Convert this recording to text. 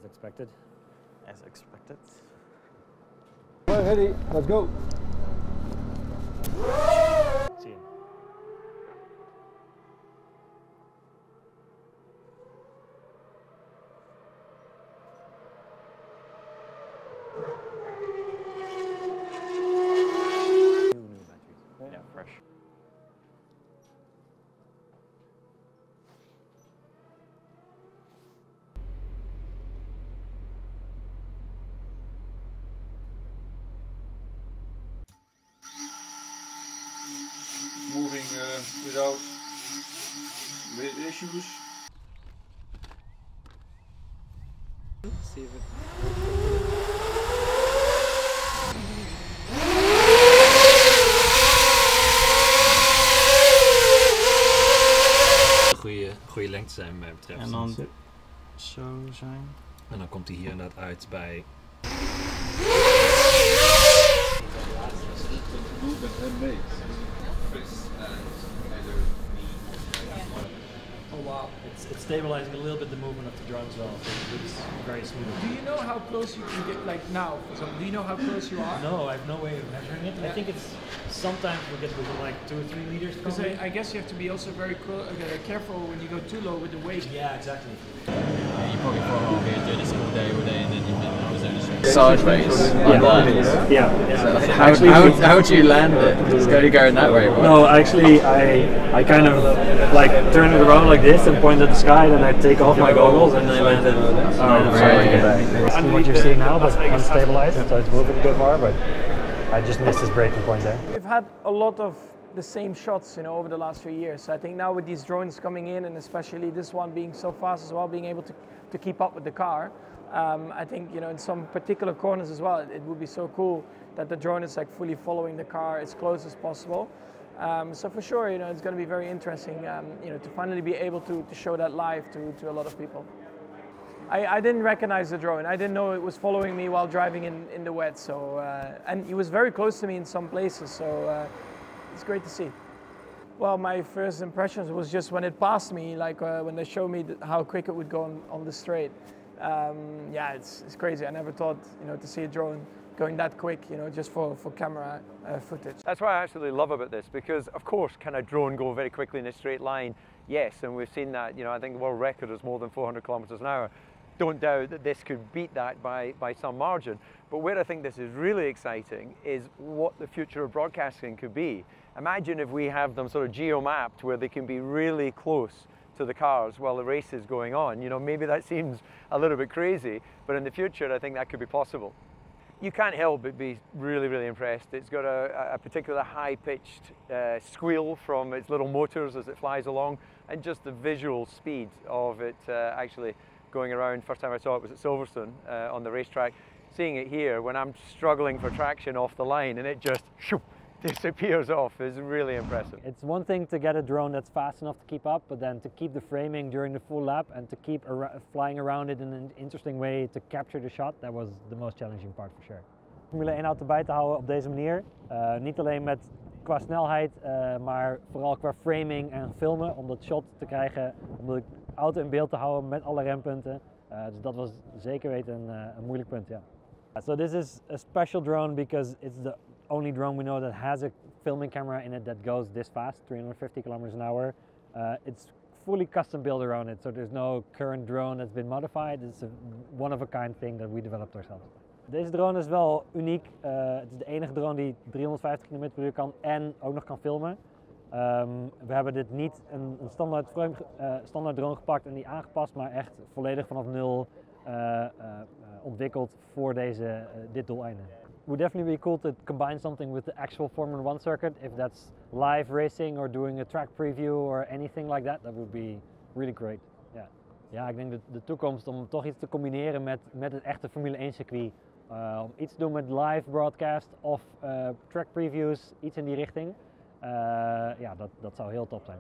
As expected. As expected. Well, ready, let's go. See him. New batteries. Yeah, fresh. Moving without issues. See if it... Goede lengte zijn wat mij betreft. En dan zo zijn. En dan komt hij hier inderdaad uit bij... Oh wow, it's stabilizing a little bit the movement of the drone as well, so it looks very smooth. Do you know how close you can get, like now, for example, do you know how close you are? No, I have no way of measuring it. Yeah. I think it's, sometimes we get within like 2 or 3 meters Because probably. I guess you have to be also very careful when you go too low with the weight. Yeah, exactly. Yeah, you probably thought, oh, we're doing this all day, and then you think, oh, it's only sideways, like that. Yeah. So how do you land it? It's going that way, right? No, actually, I kind of like turn it around like this and point at the sky, then I take off my goggles and I land it. That's what you're seeing now, but unstabilized, so it's moving a bit more, but I just missed his braking point there. We've had a lot of the same shots, you know, over the last few years. So I think now with these drones coming in, and especially this one being so fast as well, being able to keep up with the car, I think, you know, in some particular corners as well, it would be so cool that the drone is like fully following the car as close as possible. So for sure, you know, it's going to be very interesting, you know, to finally be able to show that live to a lot of people. I didn't recognize the drone. I didn't know it was following me while driving in the wet. So and he was very close to me in some places. So it's great to see. Well, my first impressions was just when it passed me, like when they showed me how quick it would go on the straight. Yeah, it's crazy. I never thought, you know, to see a drone going that quick, you know, just for camera footage. That's what I absolutely love about this, because of course can a drone go very quickly in a straight line? Yes, and we've seen that, you know, I think the world record is more than 400 kilometers an hour. Don't doubt that this could beat that by some margin. But where I think this is really exciting is what the future of broadcasting could be. Imagine if we have them sort of geo-mapped where they can be really close to the cars while the race is going on. You know, maybe that seems a little bit crazy, but in the future I think that could be possible. You can't help but be really, really impressed. It's got a particular high-pitched squeal from its little motors as it flies along, and just the visual speed of it actually going around. First time I saw it was at Silverstone on the racetrack. Seeing it here when I'm struggling for traction off the line and it just shoop, disappears off is really impressive. It's one thing to get a drone that's fast enough to keep up, but then to keep the framing during the full lap and to keep flying around it in an interesting way to capture the shot, that was the most challenging part for sure. Formule 1 auto bij te houden op deze manier, niet alleen met qua snelheid, maar vooral qua framing en filmen, om dat shot te krijgen, om de auto in beeld te houden met alle rempunten. Dus dat was zeker weten een moeilijk punt, ja. So this is a special drone because it's the only drone we know that has a filming camera in it that goes this fast, 350 kilometers an hour. It's fully custom built around it, so there's no current drone that's been modified. It's a one-of-a-kind thing that we developed ourselves. Deze drone is wel uniek. Het is de enige drone die 350 km/h kan en ook nog kan filmen. We hebben dit niet een standaard drone gepakt en die aangepast, maar echt volledig vanaf nul ontwikkeld voor dit doeleinde. It would definitely be cool to combine something with the actual Formula 1 circuit. If that's live racing or doing a track preview or anything like that, that would be really great. Yeah. Ja, ik denk de toekomst om toch iets te combineren met het echte Formule 1 circuit. Om iets te doen met live broadcast of track previews, iets in die richting. Ja, dat zou heel top zijn.